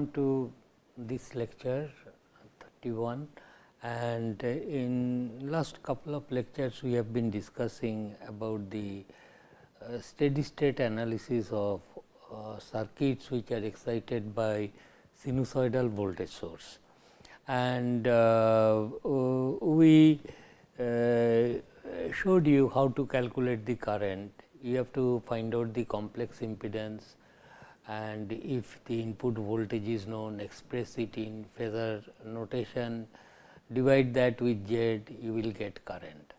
welcome to this lecture 31, and in last couple of lectures we have been discussing about the steady state analysis of circuits which are excited by sinusoidal voltage source, and we showed you how to calculate the current. You have to find out the complex impedance, and if the input voltage is known, express it in phasor notation, divide that with Z, you will get current.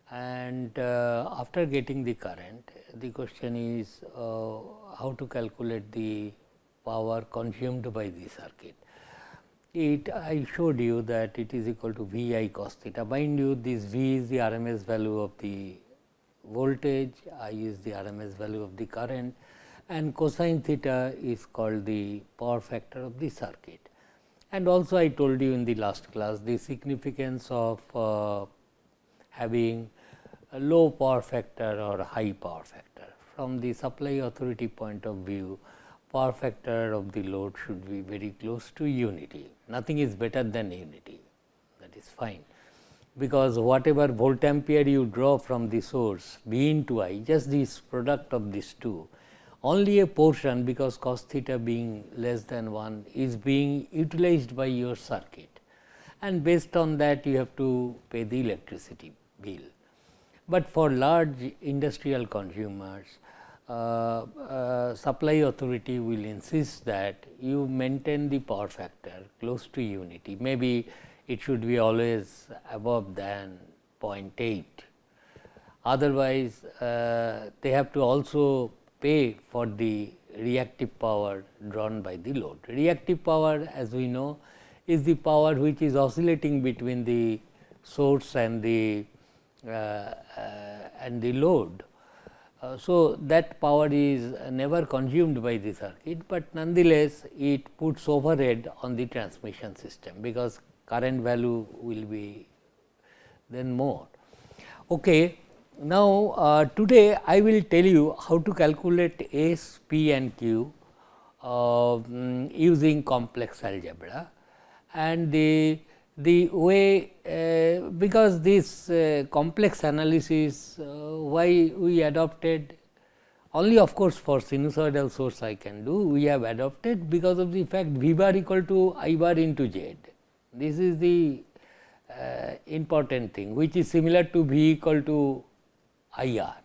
And after getting the current, the question is how to calculate the power consumed by the circuit. I showed you that it is equal to V I cos theta. Mind you, this V is the RMS value of the voltage, I is the RMS value of the current, and cosine theta is called the power factor of the circuit. And also I told you in the last class the significance of having a low power factor or a high power factor. From the supply authority point of view, power factor of the load should be very close to unity. Nothing is better than unity, that is fine, because whatever volt ampere you draw from the source V into I, just this product of these two, only a portion, because cos theta being less than 1 is being utilized by your circuit, and based on that you have to pay the electricity bill. But for large industrial consumers, supply authority will insist that you maintain the power factor close to unity. Maybe it should be always above than 0.8. Otherwise, they have to also pay for the reactive power drawn by the load. Reactive power, as we know, is the power which is oscillating between the source and the load. So, that power is never consumed by the circuit, but nonetheless it puts overhead on the transmission system, because current value will be then more. Okay. Now, today I will tell you how to calculate S, P and Q using complex algebra, and the way because this complex analysis why we adopted only, of course, for sinusoidal source I can do, we have adopted because of the fact V bar equal to I bar into Z. This is the important thing, which is similar to V equal to I R.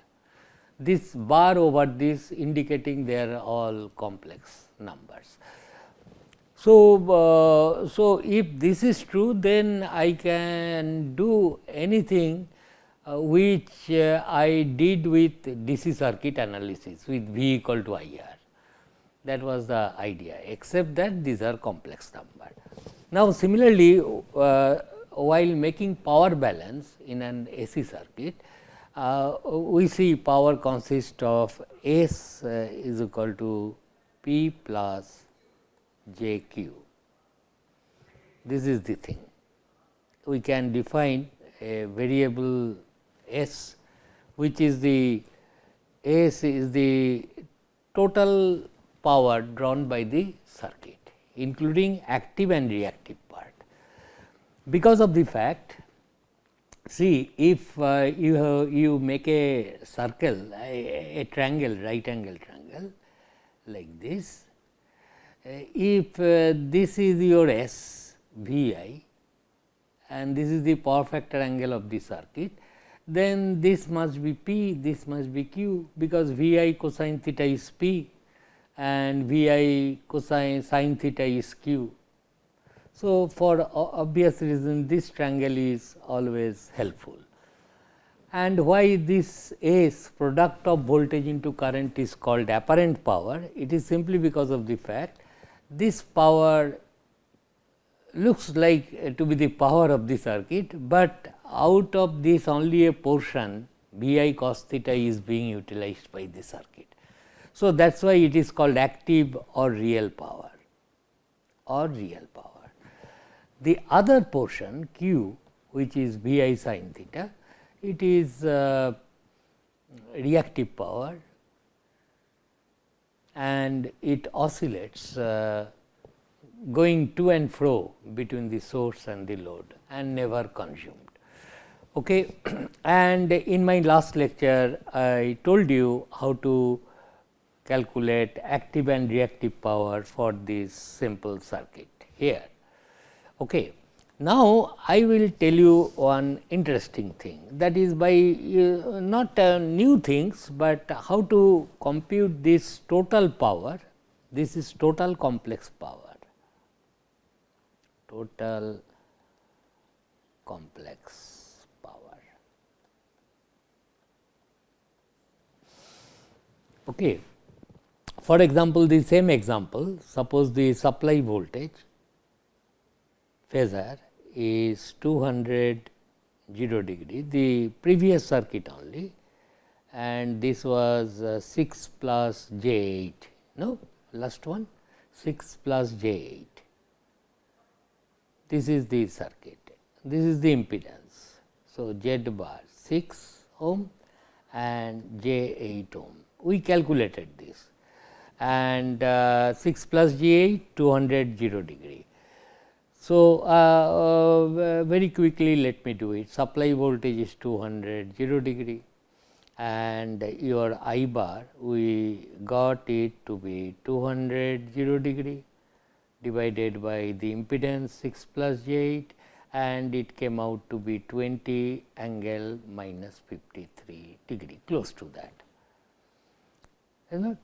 This bar over this indicating they are all complex numbers. So, so if this is true, then I can do anything which I did with DC circuit analysis with V equal to I R. That was the idea, except that these are complex numbers. Now, similarly, while making power balance in an AC circuit, we see power consists of S is equal to P plus J Q. This is the thing. We can define a variable S, which is the S is the total power drawn by the circuit, including active and reactive part. Because of the fact, see, if you make a circle, a triangle, right angle triangle like this, if this is your S V I and this is the power factor angle of the circuit, then this must be P, this must be Q, because V I cosine theta is P and V I cosine sin theta is Q. So, for obvious reason this triangle is always helpful. And why this S, product of voltage into current, is called apparent power? It is simply because of the fact this power looks like to be the power of the circuit, but out of this only a portion V I cos theta is being utilized by the circuit. So, that is why it is called active or real power or real power. The other portion Q, which is V I sin theta, it is reactive power and it oscillates going to and fro between the source and the load and never consumed. Okay. And in my last lecture, I told you how to calculate active and reactive power for this simple circuit here. Okay. Now, I will tell you one interesting thing, that is by not new things, but how to compute this total power. This is total complex power, total complex power. Okay. For example, the same example, suppose the supply voltage phasor is 200 0 degree, the previous circuit only, and this was 6 plus j 8, no, last one 6 plus j 8. This is the circuit, this is the impedance. So, Z bar 6 ohm and j 8 ohm, we calculated this, and 6 plus j 8 200 0 degree. So, very quickly let me do it. Supply voltage is 200 0 degree, and your I bar we got it to be 200 0 degree divided by the impedance 6 plus j 8, and it came out to be 20 angle minus 53 degree, close to that, is not.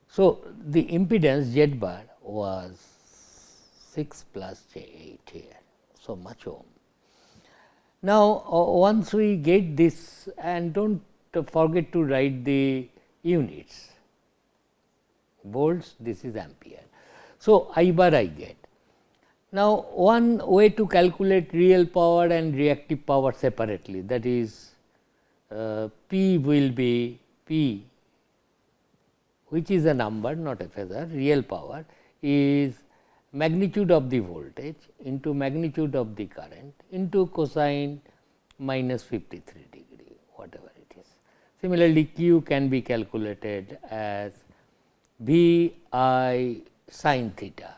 So, the impedance Z bar was 6 plus j 8 here, so much ohm. Now, once we get this, and do not forget to write the units, volts, this is ampere. So, I bar I get. Now, one way to calculate real power and reactive power separately, that is P will be P, which is a number, not a phasor. Real power is magnitude of the voltage into magnitude of the current into cosine minus 53 degree, whatever it is. Similarly, Q can be calculated as V I sin theta,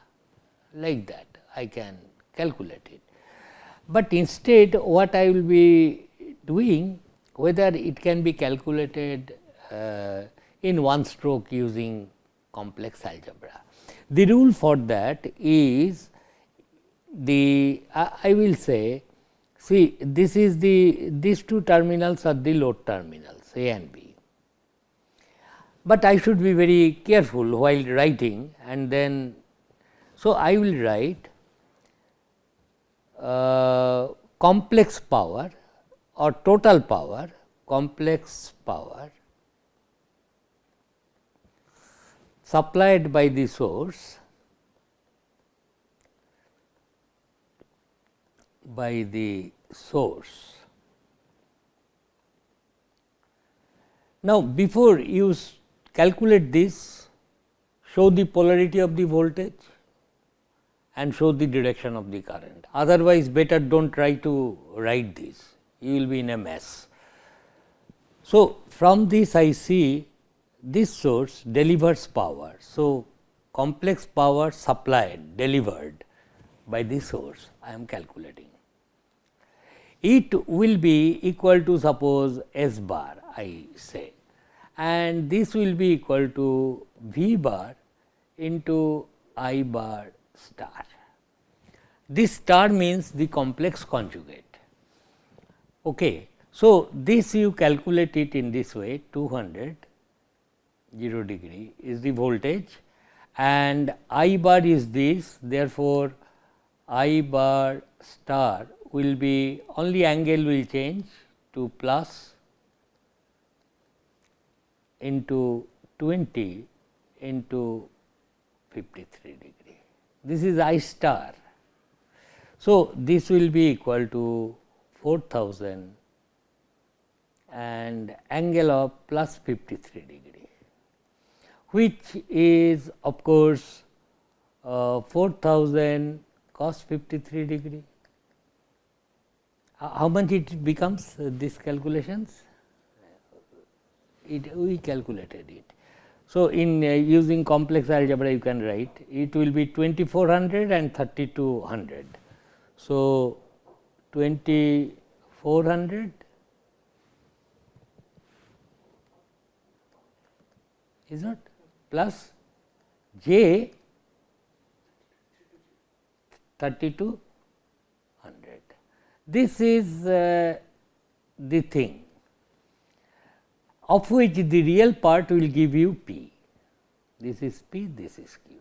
like that I can calculate it. But instead what I will be doing, whether it can be calculated in one stroke using complex algebra. The rule for that is the I will say, see, this is the, these two terminals are the load terminals A and B, but I should be very careful while writing, and then so I will write complex power or total power, complex power supplied by the source Now, before you calculate this, show the polarity of the voltage and show the direction of the current. Otherwise, better do not try to write this, you will be in a mess. So, from this I see this source delivers power. So, complex power supplied, delivered by this source I am calculating. It will be equal to, suppose, S bar I say, and this will be equal to V bar into I bar star. This star means the complex conjugate. Okay. So, this you calculate it in this way, 200 0 degree is the voltage, and I bar is this, therefore, I bar star will be, only angle will change to plus into 20 into 53 degree. This is I star. So, this will be equal to 4000 and angle of plus 53 degree, which is of course 4000 cos 53 degree. How much it becomes these calculations? We calculated it. So, in using complex algebra you can write it will be 2400 and 3200. So, 2400 is not plus j 3200. This is the thing of which the real part will give you p. This is p, this is q.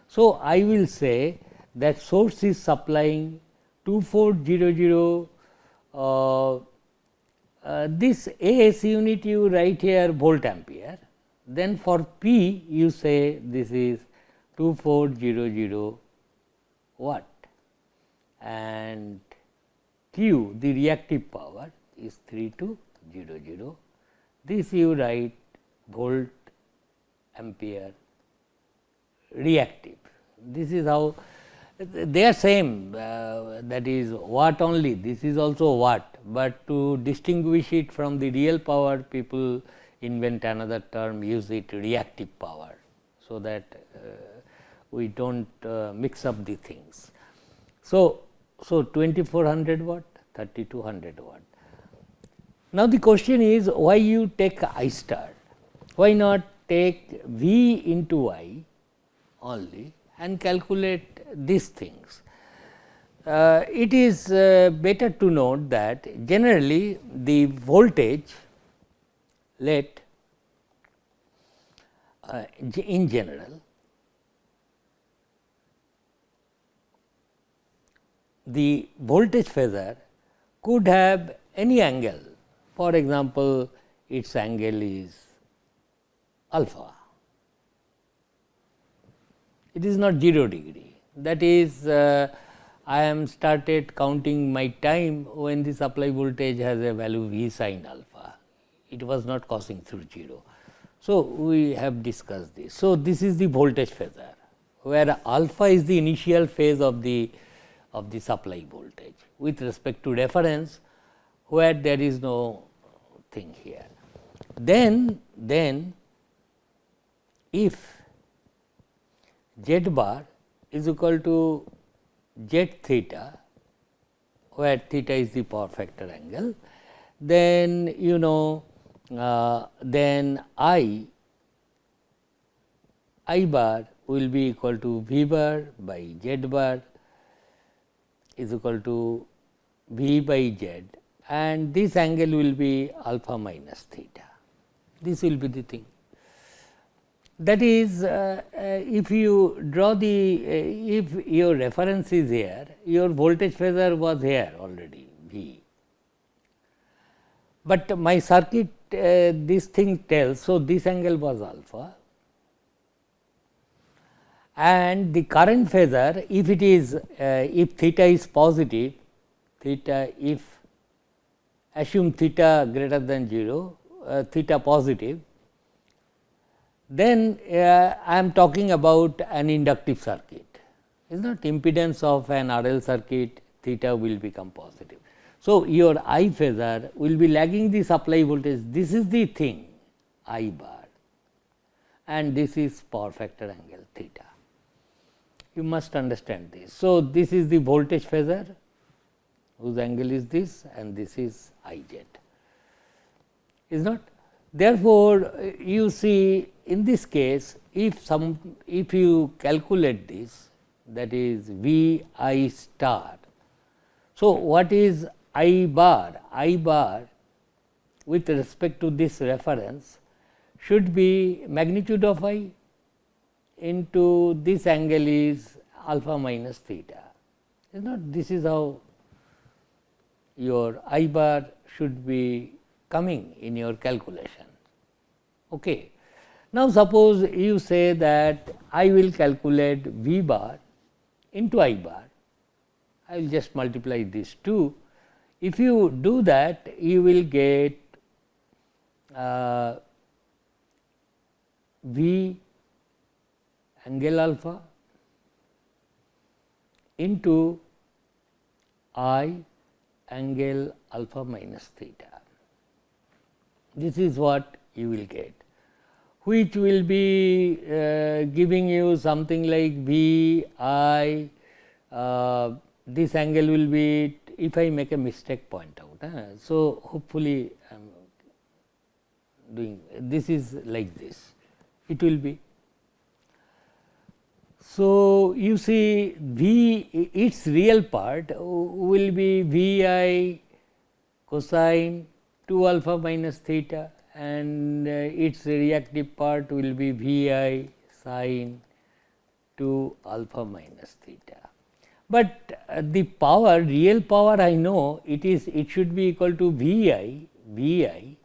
So, I will say that source is supplying 2400 this AS unit you write here volt ampere, then for P you say this is 2400 watt and Q the reactive power is 3200. This you write volt ampere reactive. This is how they are same, that is watt only, this is also watt, but to distinguish it from the real power people invent another term, use it reactive power. So, that we do not mix up the things. So, 2400 watt, 3200 watt. Now, the question is why you take I star, why not take V into I only and calculate these things. It is better to note that generally the voltage let in general the voltage phasor could have any angle. For example, its angle is alpha. It is not 0 degree. That is, I am started counting my time when the supply voltage has a value V sin alpha. It was not crossing through 0. So, we have discussed this. So, this is the voltage phasor, where alpha is the initial phase of the supply voltage with respect to reference, where there is no thing here. Then if z bar is equal to z theta, where theta is the power factor angle, then you know then I bar will be equal to V bar by Z bar is equal to V by Z, and this angle will be alpha minus theta. This will be the thing. That is, if you draw the, if your reference is here, your voltage phasor was here already V, but my circuit this thing tells. So, this angle was alpha and the current phasor, if it is if theta is positive, theta if assume theta greater than 0, theta positive, then I am talking about an inductive circuit, is not impedance of an RL circuit, theta will become positive. So, your I phasor will be lagging the supply voltage. This is the thing I bar and this is power factor angle theta. You must understand this. So, this is the voltage phasor whose angle is this and this is I z, is not. Therefore, you see in this case if you calculate this, that is V I star. So, what is I bar? I bar with respect to this reference should be magnitude of I into this angle is alpha minus theta, is not. This is how your I bar should be coming in your calculation. Okay. Now, suppose you say that I will calculate V bar into I bar, I will just multiply these two. If you do that, you will get V angle alpha into I angle alpha minus theta. This is what you will get, which will be giving you something like V I, this angle will be, if I make a mistake, point out. So, hopefully, I am doing this is like this, it will be. So, you see V, its real part will be V I cosine 2 alpha minus theta, and its reactive part will be V I sine 2 alpha minus theta. But the power, real power, I know it should be equal to V I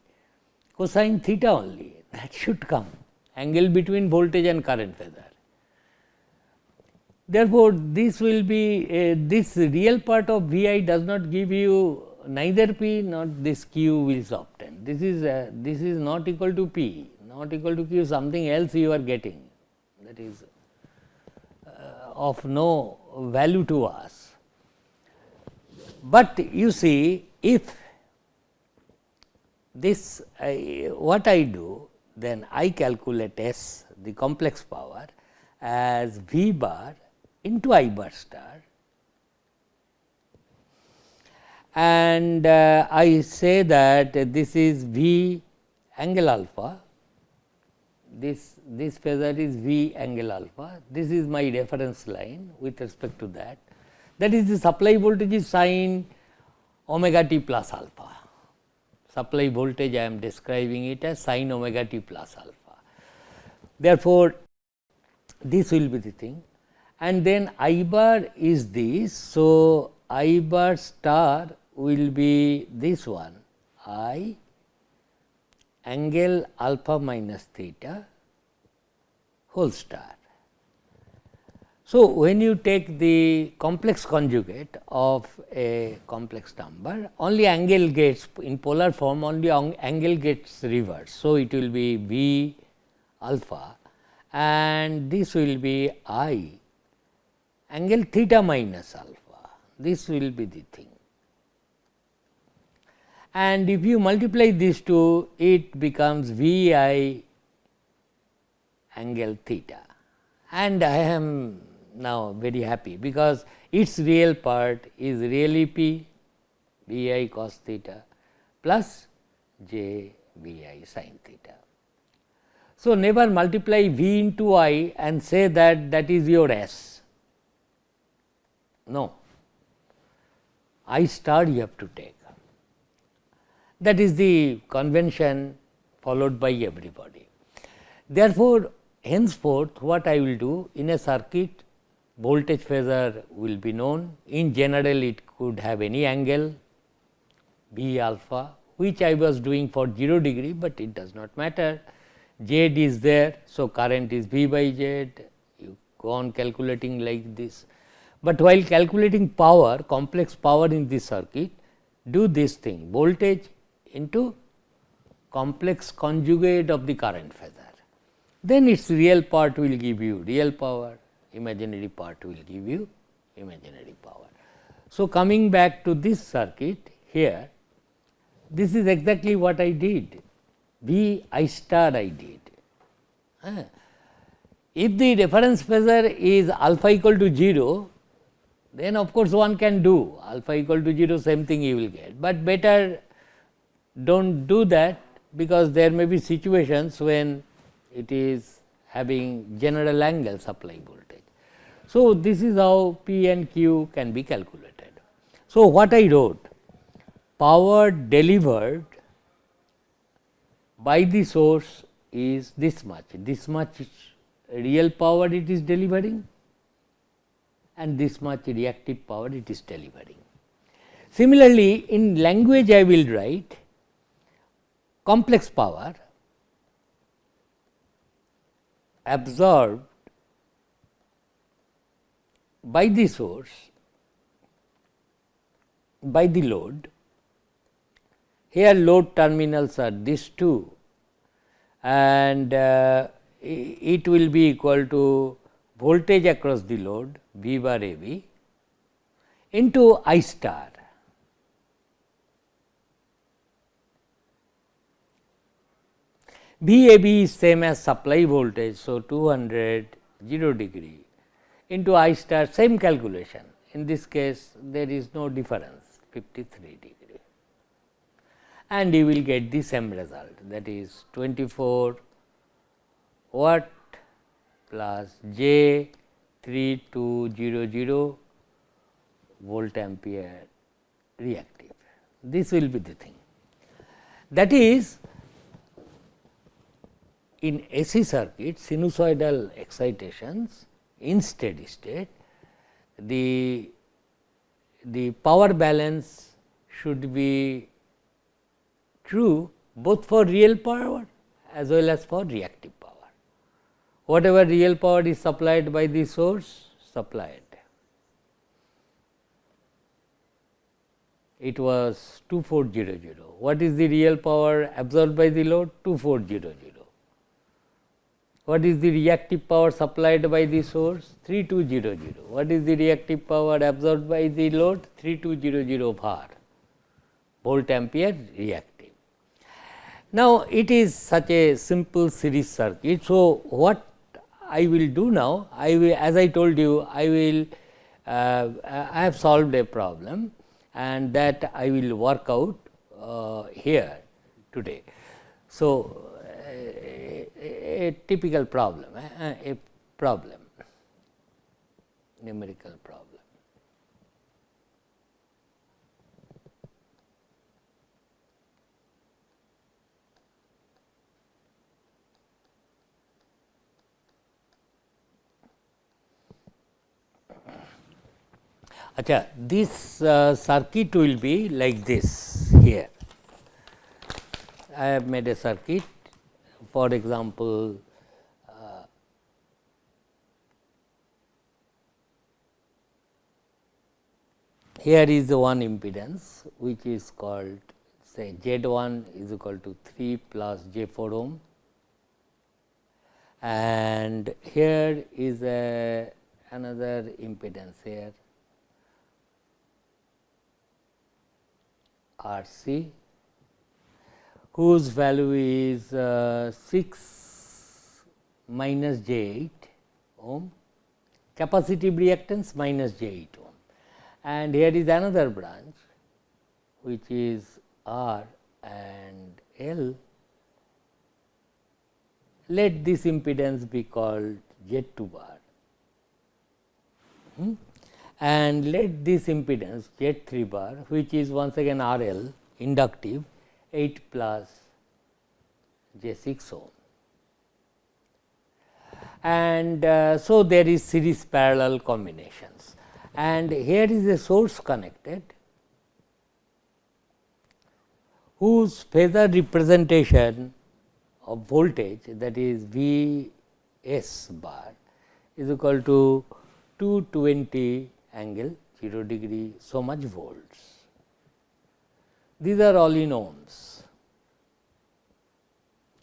cosine theta only, that should come, angle between voltage and current phasor. Therefore, this will be this real part of V I does not give you neither P nor this Q will obtain. This is not equal to P, not equal to Q, something else you are getting, that is of no value to us. But you see, if this what I do, then I calculate S, the complex power, as V bar into I bar star, and I say that this is V angle alpha, this phasor is V angle alpha, this is my reference line with respect to that. That is, the supply voltage is sin omega t plus alpha, supply voltage I am describing it as sin omega t plus alpha. Therefore, this will be the thing, and then I bar is this. So, I bar star will be this one, I angle alpha minus theta whole star. So, when you take the complex conjugate of a complex number, only angle gets in polar form, only angle gets reversed. So, it will be V alpha, and this will be I angle theta minus alpha, this will be the thing. And if you multiply these two, it becomes V I angle theta, and I am now very happy, because its real part is really P V I cos theta plus j V I sin theta. So, never multiply V into I and say that that is your S. No, I star you have to take. That is the convention followed by everybody. Therefore, henceforth what I will do, in a circuit, voltage phasor will be known. In general, it could have any angle V alpha, which I was doing for 0 degree, but it does not matter. Z is there, so current is V by Z, you go on calculating like this. But while calculating power, complex power in this circuit, do this thing, voltage into complex conjugate of the current phasor. Then its real part will give you real power, imaginary part will give you imaginary power. So, coming back to this circuit here, this is exactly what I did, V I star I did. If the reference phasor is alpha equal to 0, then of course, one can do alpha equal to 0, same thing you will get, but better do not do that, because there may be situations when it is having general angle supply voltage. So, this is how P and Q can be calculated. So, what I wrote, power delivered by the source is this much real power it is delivering, and this much reactive power it is delivering. Similarly, in language I will write complex power absorbed by the source, by the load. Here load terminals are these two, and it will be equal to voltage across the load V bar A V into I star. VAB is same as supply voltage. So, 200 0 degree into I star, same calculation. In this case there is no difference, 53 degree, and you will get the same result, that is 24 watt plus J 3200 volt ampere reactive. This will be the thing. That is, in AC circuit, sinusoidal excitations in steady state, the power balance should be true both for real power as well as for reactive power. Whatever real power is supplied by the source, supplied. It was 2400. What is the real power absorbed by the load? 2400. What is the reactive power supplied by the source? 3200. What is the reactive power absorbed by the load? 3200 var, volt ampere reactive. Now, it is such a simple series circuit. So, what I will do now, I will, as I told you, I have solved a problem, and that I will work out here today. So, a typical problem, a problem, numerical problem. Achha, this circuit will be like this here. I have made a circuit, for example, here is the one impedance, which is called, say, Z1 is equal to 3 plus J4 ohm, and here is another impedance here, RC, whose value is 6 minus J8 ohm, capacitive reactance minus J8 ohm. And here is another branch, which is R and L. Let this impedance be called Z2 bar, and let this impedance Z3 bar, which is once again RL inductive, 8 plus J6 ohm. And so, there is series parallel combinations, and here is a source connected, whose phasor representation of voltage, that is V S bar, is equal to 220 angle 0 degree, so much volts. These are all in ohms.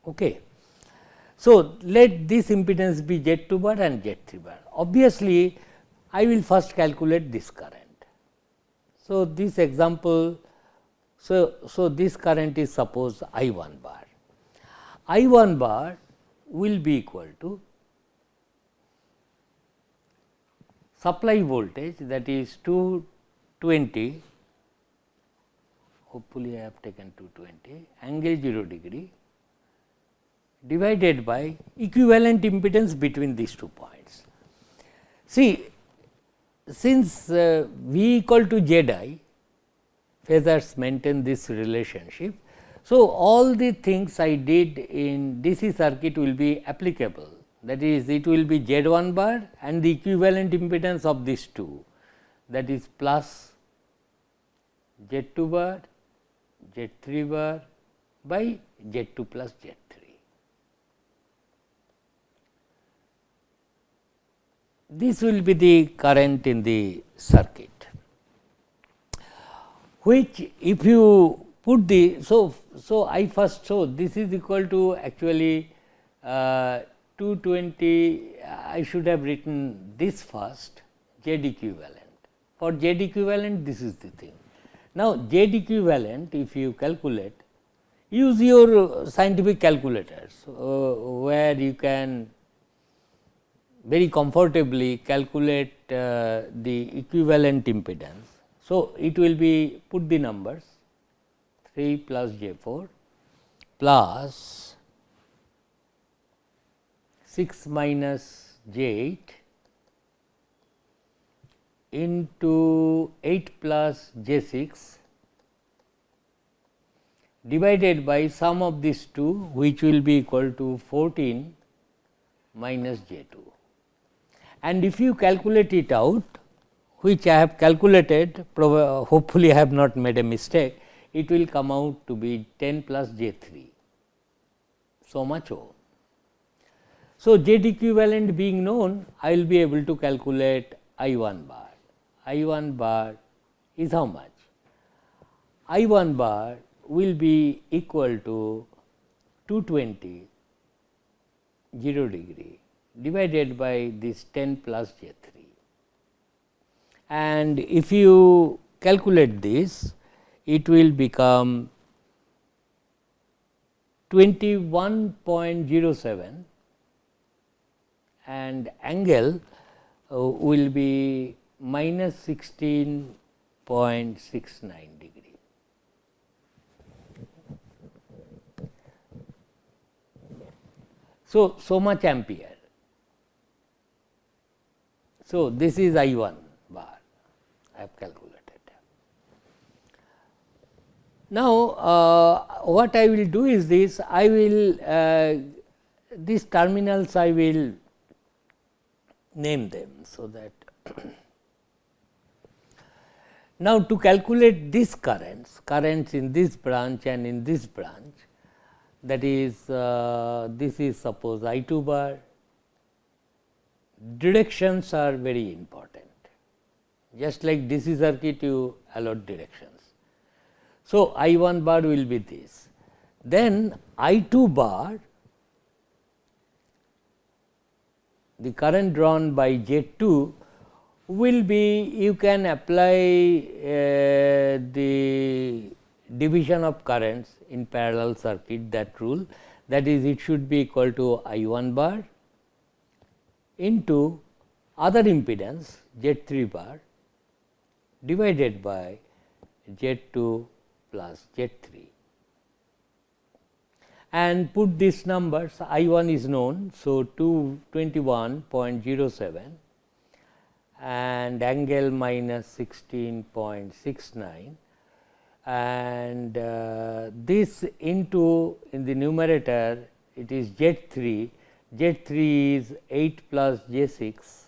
Okay. So, let this impedance be Z2 bar and Z3 bar. Obviously, I will first calculate this current. So, this example, so this current is suppose I1 bar. I1 bar will be equal to supply voltage, that is 220, hopefully I have taken 220, angle 0 degree, divided by equivalent impedance between these 2 points. See, since V equal to Zi, phasors maintain this relationship. So, all the things I did in DC circuit will be applicable, that is, it will be Z1 bar and the equivalent impedance of these two, that is plus Z2 bar, Z3 bar by Z2 plus Z3. This will be the current in the circuit, which if you put the, so I first show this is equal to actually 220, I should have written this first, Z equivalent. For Z equivalent, this is the thing. Now, Z equivalent, if you calculate, use your scientific calculators, where you can very comfortably calculate the equivalent impedance. So, it will be, put the numbers 3 plus J 4 plus 6 minus J 8 into 8 plus J 6 divided by sum of these two, which will be equal to 14 minus J 2. And if you calculate it out, which I have calculated, hopefully I have not made a mistake, it will come out to be 10 plus J 3, so much ohm. So, Z equivalent being known, I will be able to calculate I 1 bar. I 1 bar is how much? I 1 bar will be equal to 220 0 degree divided by this 10 plus J 3. And if you calculate this, it will become 21.07 and angle will be minus 16.69 degree. So much ampere. So, this is I 1 bar, I have calculated. Now, what I will do is this, I will these terminals I will name them. So, that now to calculate these currents in this branch and in this branch, that is this is suppose I 2 bar. Directions are very important, just like DC circuit you allot directions. So, I 1 bar will be this, then I 2 bar, the current drawn by Z 2 will be, you can apply the division of currents in parallel circuit, that rule, that is it should be equal to I 1 bar into other impedance Z 3 bar divided by Z 2 plus Z 3, and put these numbers. I 1 is known. So, 221.07 and angle minus 16.69, and this into, in the numerator it is Z 3. Z 3 is 8 plus J 6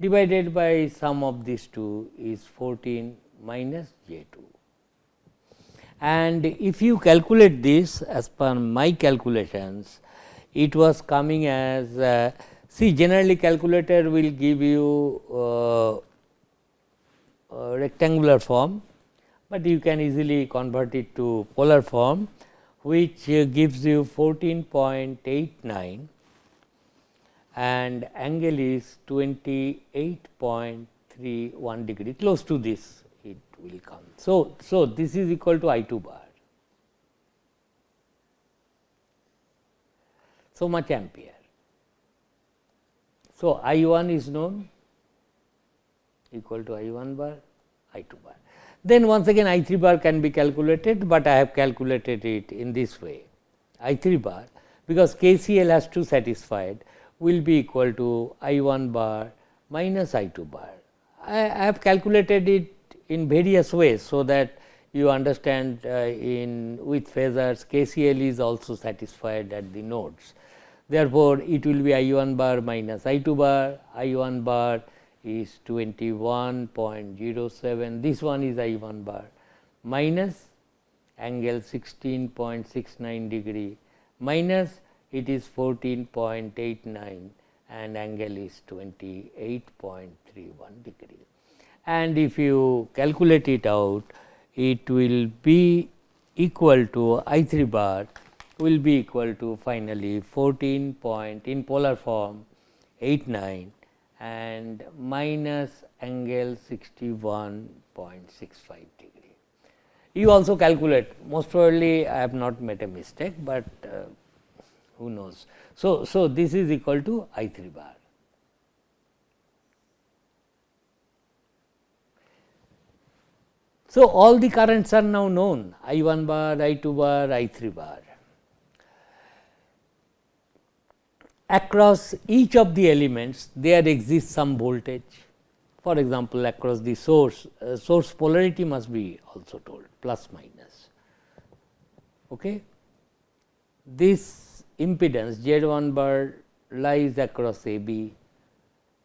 divided by sum of these two is 14 minus J 2. And if you calculate this as per my calculations, it was coming as see, generally calculator will give you rectangular form, but you can easily convert it to polar form, which gives you 14.89 and angle is 28.31 degree, close to this it will come. So, this is equal to I 2 bar, so much ampere. So, I 1 is known, equal to I 1 bar, I 2 bar. Then once again I 3 bar can be calculated, but I have calculated it in this way. I 3 bar, because KCL has to satisfied, will be equal to I 1 bar minus I 2 bar. I have calculated it in various ways, so that you understand in with phasors KCL is also satisfied at the nodes. Therefore, it will be I 1 bar minus I 2 bar, I 1 bar is 21.07, this one is I 1 bar minus angle 16.69 degree minus it is 14.89 and angle is 28.31 degree. And if you calculate it out, it will be equal to I 3 bar will be equal to finally 14 point in polar form 89 and minus angle 61.65 degree. You also calculate, most probably I have not made a mistake, but who knows. So, this is equal to I 3 bar. So, all the currents are now known, I 1 bar, I 2 bar, I 3 bar. Across each of the elements there exists some voltage. For example, across the source, source polarity must be also told, plus minus. Okay. This impedance Z 1 bar lies across A B,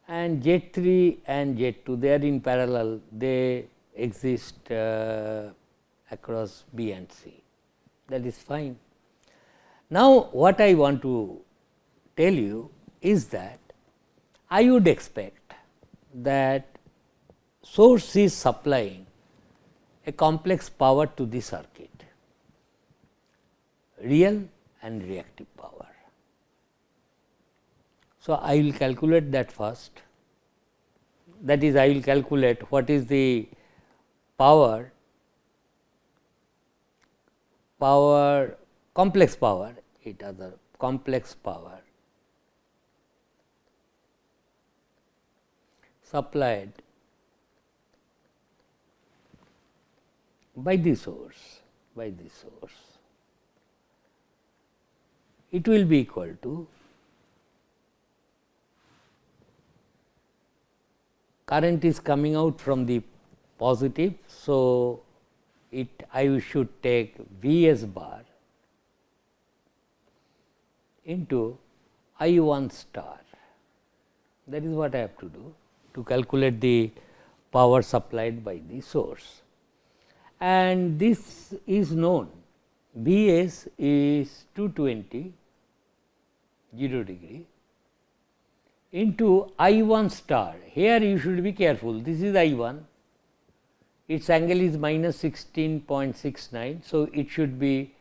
and Z 3 and Z 2 they are in parallel, they exist across B and C, that is fine. Now, what I want to tell you is that I would expect that source is supplying a complex power to the circuit, real and reactive power. So, I will calculate that first, that is I will calculate what is the power complex power, it other complex power supplied by the source, it will be equal to current is coming out from the positive. So, I should take V s bar into I 1 star, that is what I have to do to calculate the power supplied by the source. And this is known, V s is 220 0 degree into I 1 star. Here you should be careful, this is I 1, its angle is minus 16.69. So, it should be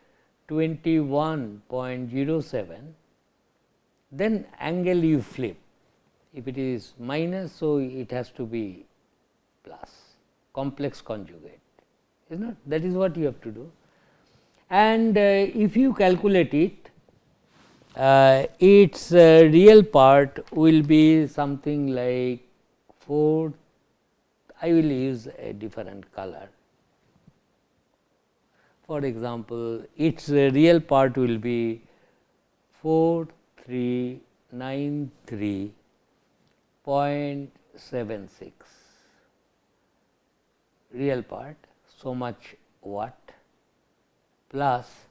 21.07, then angle you flip, if it is minus, so it has to be plus, complex conjugate, is not, that is what you have to do. And if you calculate it, its real part will be something like 4, I will use a different color. For example, its real part will be 4393.76, real part, so much watt, plus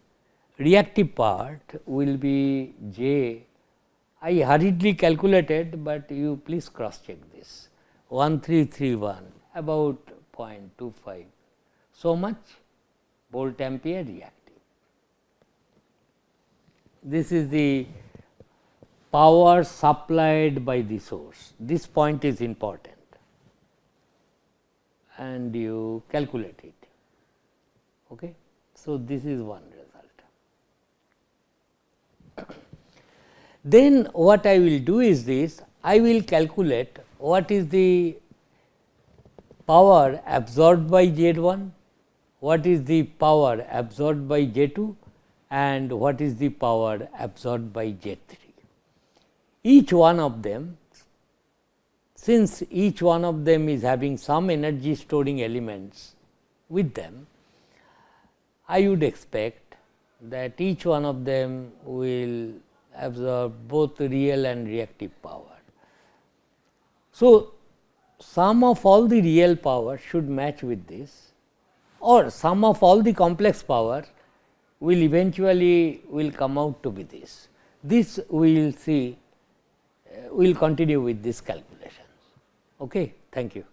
reactive part will be J. I hurriedly calculated, but you please cross check this, 1331, about 0.25, so much volt ampere reactive. This is the power supplied by the source. This point is important and you calculate it. Okay. So, this is one result. Then what I will do is this, I will calculate what is the power absorbed by Z 1, what is the power absorbed by Z 2 and what is the power absorbed by Z 3. Each one of them, since each one of them is having some energy storing elements with them, I would expect that each one of them will absorb both real and reactive power. So, sum of all the real power should match with this, or sum of all the complex power will eventually will come out to be this. This we will see, we will continue with this calculations. Okay. Thank you.